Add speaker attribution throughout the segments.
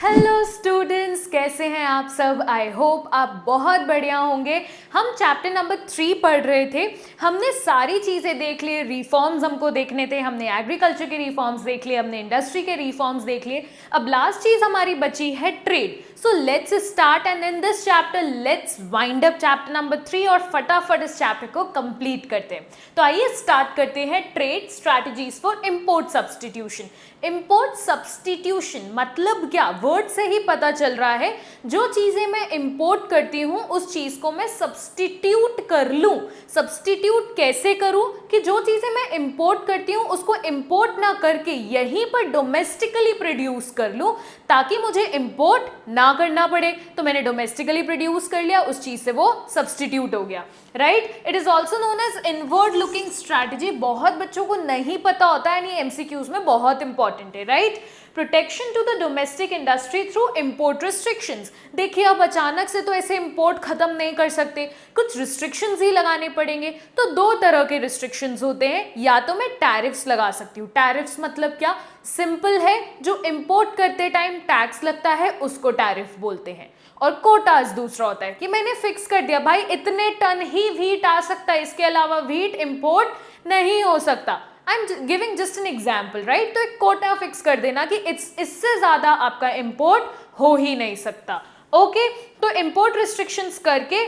Speaker 1: Hello students, कैसे हैं आप सब। आई होप आप बहुत बढ़िया होंगे। हम चैप्टर नंबर 3 पढ़ रहे थे। हमने सारी चीज़ें देख ली, रिफॉर्म्स हमको देखने थे, हमने एग्रीकल्चर के रिफॉर्म्स देख लिए, हमने इंडस्ट्री के रिफॉर्म्स देख लिए। अब लास्ट चीज़ हमारी बची है trade. So let's start and in this chapter let's wind up chapter number 3 और फटाफट इस चैप्टर को कंप्लीट करते हैं। तो आइए स्टार्ट करते हैं trade strategies for import substitution. Import substitution मतलब क्या, वर्ड से ही पता चल रहा है। जो चीजें मैं इंपोर्ट करती हूं उस चीज को मैं सब्सटीट्यूट कर लूं। सब्सटीट्यूट कैसे करूं कि जो चीजें मैं इंपोर्ट करती हूं उसको इंपोर्ट ना करके यहीं पर डोमेस्टिकली प्रोड्यूस कर लूं, ताकि मुझे इंपोर्ट ना करना पड़े। तो मैंने डोमेस्टिकली प्रोड्यूस कर लिया, उस चीज से वो सब्सटीट्यूट हो गया, right. It is also known as inward looking strategy. बहुत बच्चों को नहीं पता होता है, ये एमसीक्यूज में बहुत इंपॉर्टेंट है, right. Protection to the domestic industry through import restrictions. देखिए अब अचानक से तो ऐसे इंपोर्ट खत्म नहीं कर सकते, कुछ रिस्ट्रिक्शंस ही लगाने पड़ेंगे। तो दो तरह के रिस्ट्रिक्शंस होते हैं, या तो मैं टैरिफ्स लगा सकती हूँ। टैरिफ्स मतलब क्या, सिंपल है, जो इंपोर्ट करते टाइम टैक्स लगता है उसको टैरिफ बोलते हैं। और कोटाज दूसरा होता है कि मैंने फिक्स कर दिया भाई इतने टन ही व्हीट आ सकता है, इसके अलावा व्हीट इंपोर्ट नहीं हो सकता। I am giving just an example, right. तो एक कोटा फिक्स कर देना कि इससे ज्यादा आपका इंपोर्ट हो ही नहीं सकता। ओके तो इंपोर्ट रिस्ट्रिक्शंस करके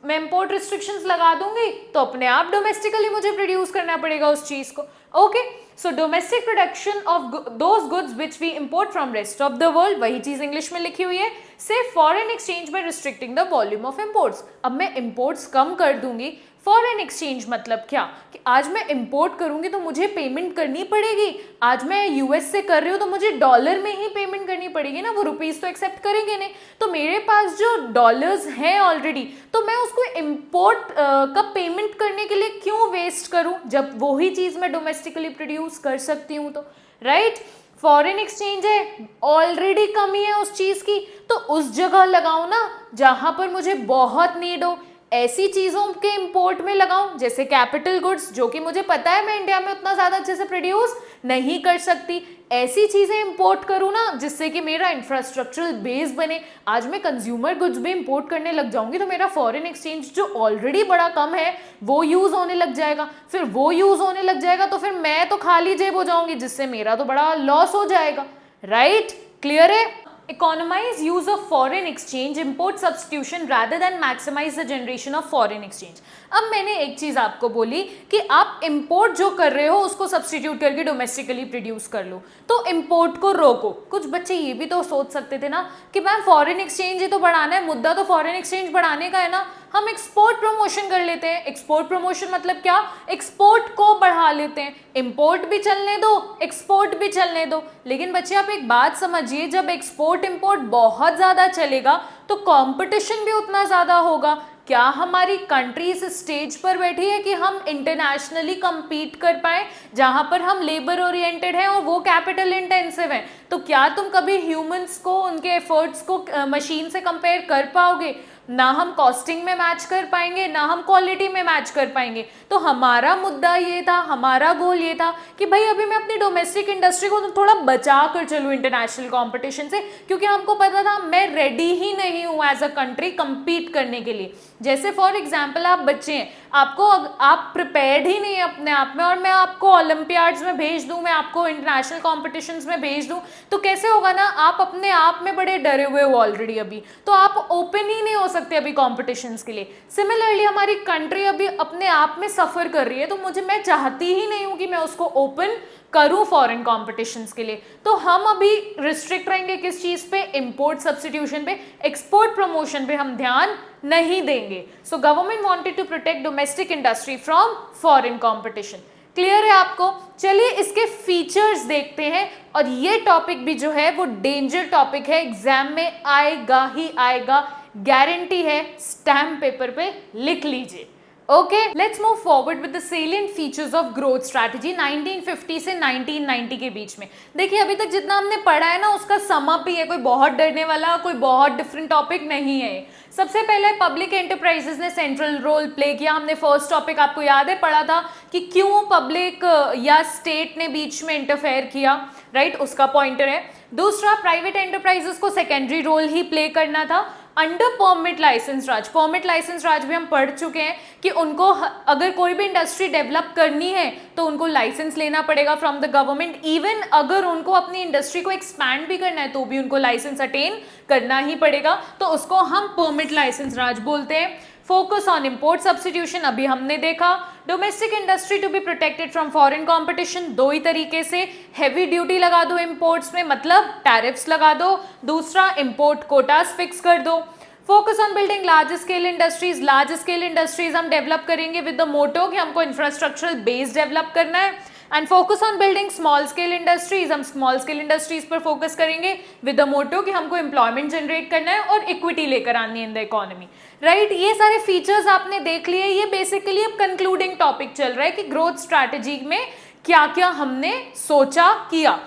Speaker 1: मैं इंपोर्ट रिस्ट्रिक्शंस लगा दूंगी तो अपने आप डोमेस्टिकली मुझे प्रोड्यूस करना पड़ेगा उस चीज को। Okay so domestic production of those goods which we import from rest of the world, वही चीज इंग्लिश में लिखी हुई है। से foreign exchange by restricting the volume of imports. अब मैं इंपोर्ट्स कम कर दूंगी। फॉरेन एक्सचेंज मतलब क्या कि आज मैं इंपोर्ट करूंगी तो मुझे पेमेंट करनी पड़ेगी। आज मैं यूएस से कर रही हूँ तो मुझे डॉलर में ही पेमेंट करनी पड़ेगी ना, वो रुपीस तो एक्सेप्ट करेंगे नहीं। तो मेरे पास जो डॉलर्स हैं ऑलरेडी, तो मैं उसको इंपोर्ट का पेमेंट करने के लिए क्यों वेस्ट करूं, जब वही चीज मैं डोमेस्टिकली प्रोड्यूस कर सकती हूँ तो, राइट। फॉरेन एक्सचेंज है, ऑलरेडी कमी है उस चीज की, तो उस जगह लगाओ ना जहां पर मुझे बहुत नीड हो। ऐसी चीजों के इंपोर्ट में लगाऊं जैसे कैपिटल गुड्स, जो कि मुझे पता है मैं इंडिया में उतना ज्यादा अच्छे से प्रोड्यूस नहीं कर सकती। ऐसी चीजें इंपोर्ट करूं ना जिससे कि मेरा इंफ्रास्ट्रक्चरल बेस बने। आज मैं कंज्यूमर गुड्स भी इंपोर्ट करने लग जाऊंगी तो मेरा फॉरेन एक्सचेंज जो ऑलरेडी बड़ा कम है वो यूज होने लग जाएगा। फिर वो यूज होने लग जाएगा तो फिर मैं तो खाली जेब हो जाऊंगी, जिससे मेरा तो बड़ा लॉस हो जाएगा, राइट। क्लियर है। Economize use of foreign exchange, import substitution rather than maximize the generation of foreign exchange। अब मैंने एक चीज आपको बोली कि आप इंपोर्ट जो कर रहे हो उसको सब्सटीट्यूट करके डोमेस्टिकली प्रोड्यूस कर लो, तो इंपोर्ट को रोको। कुछ बच्चे ये भी तो सोच सकते थे ना कि मैम फॉरेन एक्सचेंज ही तो बढ़ाना है, मुद्दा तो फॉरेन एक्सचेंज बढ़ाने का है ना, हम एक्सपोर्ट प्रमोशन कर लेते हैं। एक्सपोर्ट प्रमोशन मतलब क्या, एक्सपोर्ट को बढ़ा लेते हैं। इंपोर्ट भी चलने दो, एक्सपोर्ट भी चलने दो। लेकिन बच्चे आप एक बात समझिए, जब एक्सपोर्ट इंपोर्ट बहुत ज्यादा चलेगा तो कंपटीशन भी उतना ज्यादा होगा। क्या हमारी कंट्री इस स्टेज पर बैठी है कि हम इंटरनेशनली compete कर पाए, जहां पर हम लेबर ओरिएंटेड हैं और वो कैपिटल इंटेंसिव हैं। तो क्या तुम कभी ह्यूमंस को, उनके एफर्ट्स को मशीन से कंपेयर कर पाओगे? ना हम कॉस्टिंग में मैच कर पाएंगे, ना हम क्वालिटी में मैच कर पाएंगे। तो हमारा मुद्दा ये था, हमारा गोल ये था कि भाई अभी मैं अपनी डोमेस्टिक इंडस्ट्री को थोड़ा बचा कर चलूँ इंटरनेशनल कंपटीशन से, क्योंकि हमको पता था मैं रेडी ही नहीं हूँ एज अ कंट्री compete करने के लिए। जैसे फॉर एग्जाम्पल आप बच्चे हैं, आपको आप प्रिपेयर्ड ही नहीं है अपने आप में, और मैं आपको ओलंपियाड्स में भेज दूं, मैं आपको इंटरनेशनल कॉम्पिटिशन्स में भेज दूं, तो कैसे होगा ना, आप अपने आप में बड़े डरे हुए हो ऑलरेडी अभी, तो आप ओपन ही नहीं हो सकते अभी कॉम्पिटिशन्स के लिए। सिमिलरली हमारी कंट्री अभी अपने आप में सफर कर रही है, तो मैं चाहती ही नहीं हूँ कि मैं उसको ओपन करूं फॉरेन कॉम्पिटिशन्स के लिए। तो हम अभी रिस्ट्रिक्ट रहेंगे किस चीज पे, इंपोर्ट सब्सटीट्यूशन पे। एक्सपोर्ट प्रमोशन पे हम ध्यान नहीं देंगे। So government wanted to protect domestic industry from foreign competition. Clear है आपको? चलिए इसके फीचर्स देखते हैं, और ये टॉपिक भी जो है वो डेंजर टॉपिक है, एग्जाम में आएगा ही आएगा, गारंटी है। स्टैम्प पेपर पे लिख लीजिए। Okay let's move forward with the salient features of growth strategy 1950 से 1990 के बीच में। देखिए अभी तक जितना हमने पढ़ा है ना उसका सम अप ही है, कोई बहुत डरने वाला, कोई बहुत डिफरेंट टॉपिक नहीं है। सबसे पहले पब्लिक एंटरप्राइजेस ने सेंट्रल रोल प्ले किया। हमने फर्स्ट टॉपिक आपको याद है पढ़ा था कि क्यों पब्लिक या स्टेट ने बीच में इंटरफेयर किया, राइट, उसका पॉइंटर है। दूसरा, प्राइवेट एंटरप्राइजेस को सेकेंडरी रोल ही प्ले करना था अंडर परमिट लाइसेंस राज। परमिट लाइसेंस राज भी हम पढ़ चुके हैं कि उनको अगर कोई भी इंडस्ट्री डेवलप करनी है तो उनको लाइसेंस लेना पड़ेगा फ्रॉम द गवर्नमेंट। इवन अगर उनको अपनी इंडस्ट्री को एक्सपैंड भी करना है तो भी उनको लाइसेंस अटेन करना ही पड़ेगा, तो उसको हम परमिट लाइसेंस राज बोलते हैं। फोकस ऑन इंपोर्ट सब्स्टिट्यूशन अभी हमने देखा। Domestic industry to be protected from foreign competition, दो ही तरीके से, हैवी ड्यूटी लगा दो इंपोर्ट्स में, मतलब टैरिफ्स लगा दो। दूसरा, इंपोर्ट कोटास फिक्स कर दो। Focus on building large scale industries, large scale industries हम डेवलप करेंगे विद द मोटो कि हमको इंफ्रास्ट्रक्चरल बेस डेवलप करना है। And focus on building small scale industries, हम स्मॉल स्केल इंडस्ट्रीज पर फोकस करेंगे विद द मोटो कि हमको एम्प्लॉयमेंट जनरेट करना है और इक्विटी लेकर आनी है इन द इकोनॉमी, राइट। ये सारे फीचर्स आपने देख लिए। ये बेसिकली अब कंक्लूडिंग टॉपिक चल रहा है कि ग्रोथ स्ट्रैटेजी में क्या क्या हमने सोचा किया।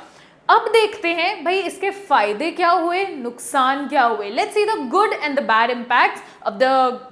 Speaker 1: अब देखते हैं भाई इसके फायदे क्या हुए, नुकसान क्या हुए। Let's see the good and the bad impacts of the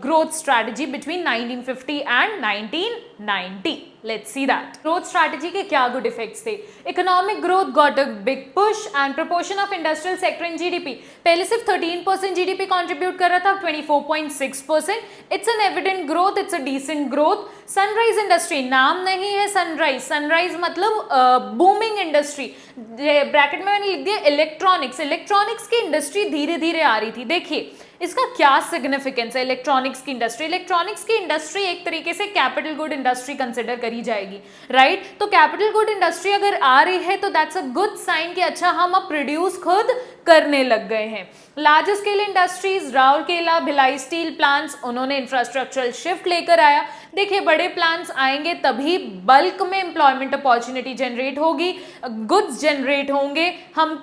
Speaker 1: growth strategy between 1950 and 1990। Let's see that. Growth strategy के क्या good effects थे? Economic growth got a big push and proportion of industrial sector in GDP पहले सिर्फ 13% GDP contribute कर रहा था, 24.6%. It's an evident growth, it's a decent growth. Sunrise industry, नाम नहीं है sunrise, sunrise मतलब booming industry. ब्रैकेट में मैंने लिख दिया इलेक्ट्रॉनिक्स, इलेक्ट्रॉनिक्स की इंडस्ट्री धीरे धीरे आ रही थी। देखिए इसका क्या सिग्निफिकेंस है इलेक्ट्रॉनिक्स की इंडस्ट्री। इलेक्ट्रॉनिक्स की इंडस्ट्री एक तरीके से कैपिटल गुड इंडस्ट्री कंसिडर करी जाएगी, राइट। तो कैपिटल गुड इंडस्ट्री अगर आ रही है तो दैट्स अ गुड साइन कि अच्छा हम अब प्रोड्यूस खुद करने लग गए हैं। Large scale industries, Rourkela, Bhilai steel plants, उन्होंने इंफ्रास्ट्रक्चरल शिफ्ट लेकर आया। देखिए बड़े प्लांट्स आएंगे तभी बल्क में एम्प्लॉयमेंट अपॉर्चुनिटी जनरेट होगी, गुड्स जनरेट होंगे, हम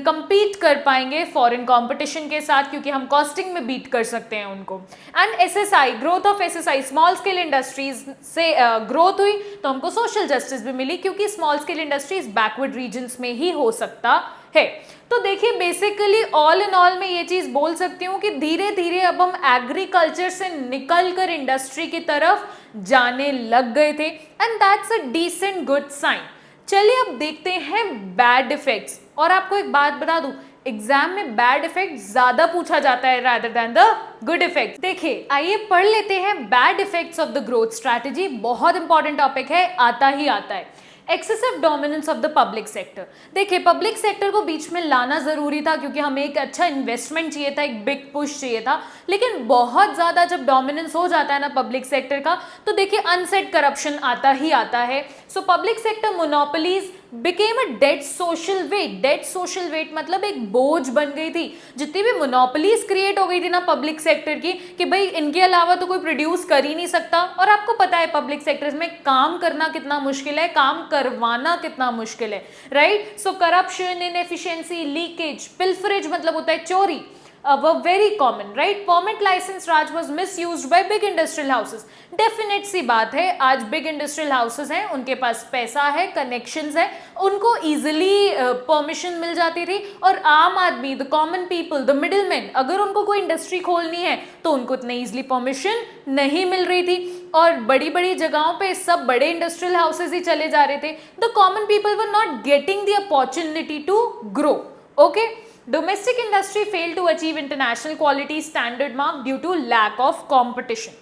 Speaker 1: compete कर पाएंगे फॉरेन कंपटीशन के साथ क्योंकि हम कॉस्टिंग में बीट कर सकते हैं उनको। And SSI, growth of SSI, small scale industries से ग्रोथ हुई तो हमको सोशल जस्टिस भी मिली क्योंकि small scale industries backward regions में ही हो सकता है। तो देखिए बेसिकली ऑल इन ऑल मैं ये चीज बोल सकती हूँ कि धीरे धीरे अब हम एग्रीकल्चर से निकलकर इंडस्ट्री की तरफ जाने लग गए थे and that's a decent good sign. चलिए अब देखते हैं बैड इफेक्ट्स। और आपको एक बात बता दूं, एग्जाम में बैड इफेक्ट ज्यादा पूछा जाता है rather than the good effect. देखिए आइए पढ़ लेते हैं bad effects of the growth strategy. बहुत इंपॉर्टेंट टॉपिक है, आता ही आता है। Excessive dominance of the public sector. देखिए पब्लिक सेक्टर को बीच में लाना जरूरी था क्योंकि हमें एक अच्छा इन्वेस्टमेंट चाहिए था, एक बिग पुश चाहिए था, लेकिन बहुत ज्यादा जब डोमिनेंस हो जाता है ना पब्लिक सेक्टर का तो देखिए अनसेट करप्शन आता ही आता है। So public sector monopolies became a dead social weight. Dead social weight मतलब एक बोझ बन गई थी। जितनी भी मोनोपोलीज क्रिएट हो गई थी ना पब्लिक सेक्टर की कि भाई इनके अलावा तो कोई प्रोड्यूस कर ही नहीं सकता। और आपको पता है पब्लिक सेक्टर्स में काम करना कितना मुश्किल है, काम करवाना कितना मुश्किल है, राइट। सो करप्शन, इनएफिशिएंसी, लीकेज, पिल्फरेज मतलब होता है चोरी, were very common, right? Permit license raj was misused by big industrial houses. Definite सी बात है, आज बिग इंडस्ट्रियल हाउसेस हैं, उनके पास पैसा है, कनेक्शंस है, उनको इजीली परमिशन मिल जाती थी। और आम आदमी, the common people, the middle man, अगर उनको कोई इंडस्ट्री खोलनी है तो उनको इतने इजीली परमिशन नहीं मिल रही थी। और बड़ी बड़ी जगहों पे सब बड़े इंडस्ट्रियल हाउसेस ही चले जा रहे थे। The common people were not getting the opportunity to grow. Okay, domestic industry failed to achieve international quality standard mark due to lack of competition।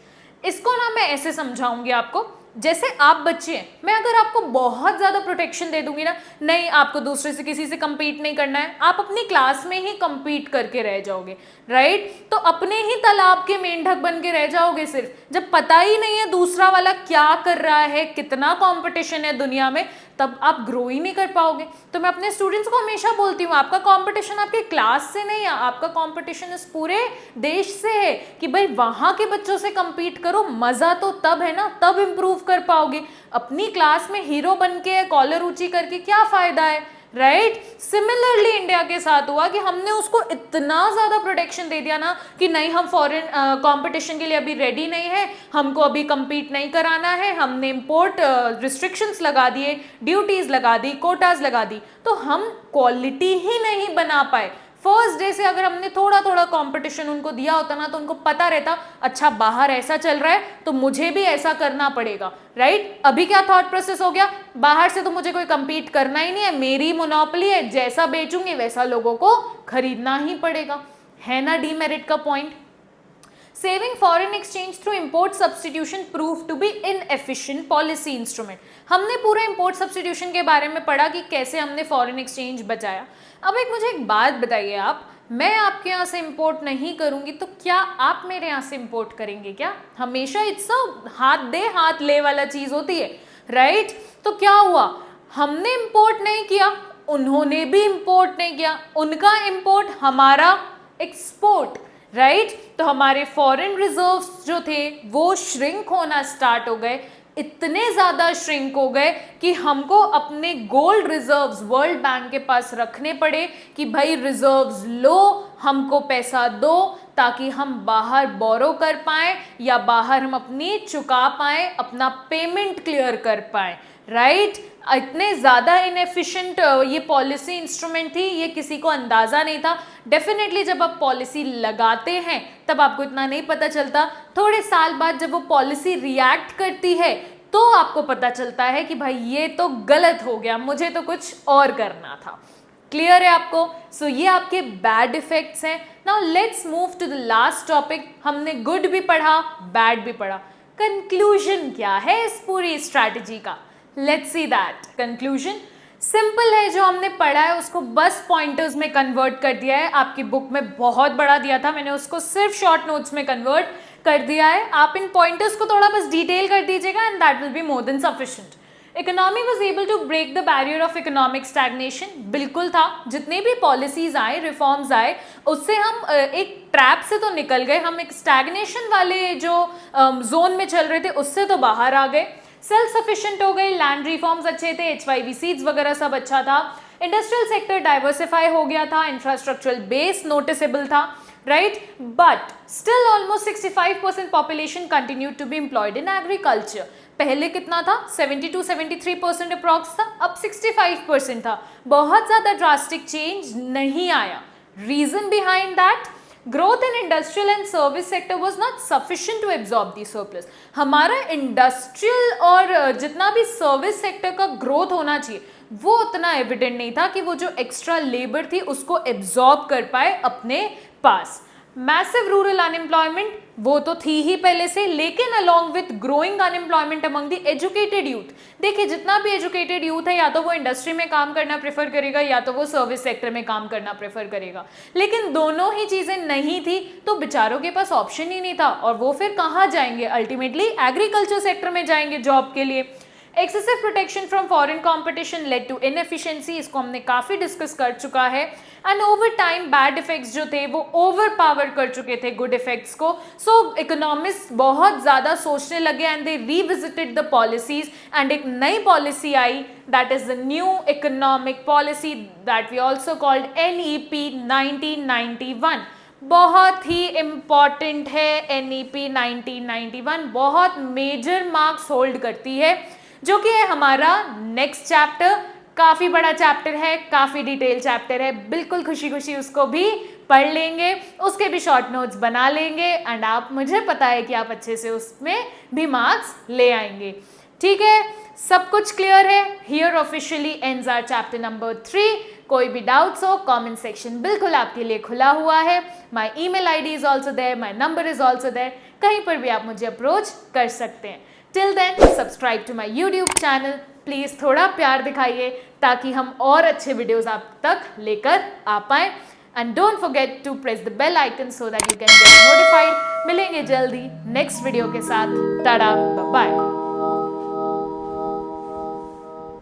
Speaker 1: इसको ना मैं ऐसे समझाऊंगी आपको, जैसे आप बच्चे हैं, मैं अगर आपको बहुत ज्यादा प्रोटेक्शन दे दूंगी ना, नहीं आपको दूसरे से किसी से compete नहीं करना है, आप अपनी क्लास में ही compete करके रह जाओगे, राइट। तो अपने ही तालाब के मेंढक बन के रह जाओगे सिर्फ। जब पता ही नहीं है दूसरा वाला क्या कर रहा है, कितना कंपटीशन है दुनिया में, तब आप ग्रो ही नहीं कर पाओगे। तो मैं अपने स्टूडेंट्स को हमेशा बोलती हूँ आपका कंपटीशन आपके क्लास से नहीं है, आपका कंपटीशन इस पूरे देश से है कि भाई वहां के बच्चों से compete करो। मजा तो तब है ना, तब इंप्रूव कर पाओगे। अपनी क्लास में हीरो बन के कॉलर ऊंची करके क्या फायदा है, राइट। सिमिलरली इंडिया के साथ हुआ कि हमने उसको इतना ज्यादा प्रोटेक्शन दे दिया ना कि नहीं हम फॉरेन कंपटीशन के लिए अभी रेडी नहीं है, हमको अभी compete नहीं कराना है। हमने इंपोर्ट रिस्ट्रिक्शंस लगा दिए, ड्यूटीज लगा दी, कोटाज लगा दी, तो हम क्वालिटी ही नहीं बना पाए। फर्स्ट डे से अगर हमने थोड़ा थोड़ा कंपटीशन उनको दिया होता ना, तो उनको पता रहता अच्छा बाहर ऐसा चल रहा है तो मुझे भी ऐसा करना पड़ेगा, राइट। अभी क्या थॉट प्रोसेस हो गया, बाहर से तो मुझे कोई compete करना ही नहीं है, मेरी मोनोपोली है, जैसा बेचूंगी वैसा लोगों को खरीदना ही पड़ेगा, है ना डीमेरिट का point. Saving foreign exchange through import substitution proved to be inefficient policy instrument। हमने पूरा import substitution के बारे में पढ़ा कि कैसे हमने foreign exchange बचाया। अब मुझे एक बात बताइए आप, मैं आपके यहाँ से import नहीं करूँगी तो क्या आप मेरे यहाँ से import करेंगे क्या? हमेशा इट्स हाथ दे हाथ ले वाला चीज़ होती है, राइट। तो क्या हुआ, हमने import नहीं किया, उन्होंने भी import नहीं किया, उनका import हमारा export, राइट तो हमारे फॉरेन रिजर्व्स जो थे वो श्रिंक होना स्टार्ट हो गए, इतने ज़्यादा श्रिंक हो गए कि हमको अपने गोल्ड रिजर्व्स वर्ल्ड बैंक के पास रखने पड़े कि भाई रिजर्व्स लो, हमको पैसा दो ताकि हम बाहर बोरो कर पाएँ या बाहर हम अपनी चुका पाएँ, अपना पेमेंट क्लियर कर पाएँ, राइट। इतने ज़्यादा इनएफिशिएंट ये पॉलिसी इंस्ट्रूमेंट थी, ये किसी को अंदाज़ा नहीं था। डेफिनेटली जब आप पॉलिसी लगाते हैं तब आपको इतना नहीं पता चलता, थोड़े साल बाद जब वो पॉलिसी रिएक्ट करती है तो आपको पता चलता है कि भाई ये तो गलत हो गया, मुझे तो कुछ और करना था। क्लियर है आपको? सो ये आपके बैड इफेक्ट्स हैं। Now let's move to the last topic. हमने गुड भी पढ़ा, बैड भी पढ़ा, कंक्लूजन क्या है इस पूरी स्ट्रैटेजी का? Let's see that. Conclusion simple है, जो हमने पढ़ा है उसको बस पॉइंटर्स में कन्वर्ट कर दिया है। आपकी बुक में बहुत बड़ा दिया था, मैंने उसको सिर्फ शॉर्ट नोट्स में कन्वर्ट कर दिया है। आप इन पॉइंटर्स को थोड़ा बस डिटेल कर दीजिएगा and that will be more than sufficient. Economy was able to break the barrier of economic stagnation. बिल्कुल था, जितने भी पॉलिसीज आए, रिफॉर्म्स आए, उससे हम एक ट्रैप से तो निकल गए, हम एक स्टैग्नेशन वाले जो जोन में चल रहे थे उससे तो बाहर आ गए, सेल्फ सफिशिएंट हो गए, लैंड रिफॉर्म्स अच्छे थे, HYV सीड्स वगैरह सब अच्छा था, इंडस्ट्रियल सेक्टर डाइवर्सिफाई हो गया था, इंफ्रास्ट्रक्चरल बेस नोटिसेबल था, right. But still almost 65% population continued to be employed in agriculture. पहले कितना था, 72-73% अप्रॉक्स था, अब 65% था। बहुत ज़्यादा ड्रास्टिक चेंज नहीं आया। Reason behind that, growth in industrial and service sector was not sufficient to absorb the surplus। हमारा इंडस्ट्रियल और जितना भी सर्विस सेक्टर का ग्रोथ होना चाहिए वो उतना एविडेंट नहीं था कि वो जो एक्स्ट्रा लेबर थी उसको एब्जॉर्ब कर पाए अपने पास। मैसिव रूरल अनएम्प्लॉयमेंट वो तो थी ही पहले से, लेकिन along with growing unemployment among the educated youth. देखिए जितना भी एजुकेटेड यूथ है या तो वो इंडस्ट्री में काम करना प्रेफर करेगा या तो वो सर्विस सेक्टर में काम करना प्रेफर करेगा, लेकिन दोनों ही चीज़ें नहीं थी तो बेचारों के पास ऑप्शन ही नहीं था, और वो फिर कहाँ जाएंगे? अल्टीमेटली एग्रीकल्चर सेक्टर में जाएंगे जॉब के लिए। Excessive protection from foreign competition led to inefficiency, इसको हमने काफ़ी डिस्कस कर चुका है। And over time bad effects जो थे वो ओवर पावर कर चुके थे गुड इफेक्ट्स को। सो इकोनॉमिस्ट बहुत ज़्यादा सोचने लगे and they revisited the policies, and एक नई पॉलिसी आई, that is the new economic policy that we also called NEP 1991। बहुत ही इम्पॉर्टेंट है NEP 1991, बहुत मेजर मार्क्स होल्ड करती है, जो कि है हमारा नेक्स्ट चैप्टर। काफ़ी बड़ा चैप्टर है, काफ़ी डिटेल चैप्टर है, बिल्कुल खुशी खुशी उसको भी पढ़ लेंगे, उसके भी शॉर्ट नोट्स बना लेंगे, एंड आप, मुझे पता है कि आप अच्छे से उसमें भी मार्क्स ले आएंगे। ठीक है, सब कुछ क्लियर है। Here officially ends our chapter number 3। कोई भी डाउट्स हो, कमेंट सेक्शन बिल्कुल आपके लिए खुला हुआ है। My email ID is also there, my number is also there, कहीं पर भी आप मुझे अप्रोच कर सकते हैं। Till then subscribe to my YouTube channel, please थोड़ा प्यार दिखाइए ताकि हम और अच्छे वीडियोस आप तक लेकर आ पाएँ। And don't forget to press the bell icon so that you can get notified. मिलेंगे जल्दी नेक्स्ट वीडियो के साथ। Tata, bye bye.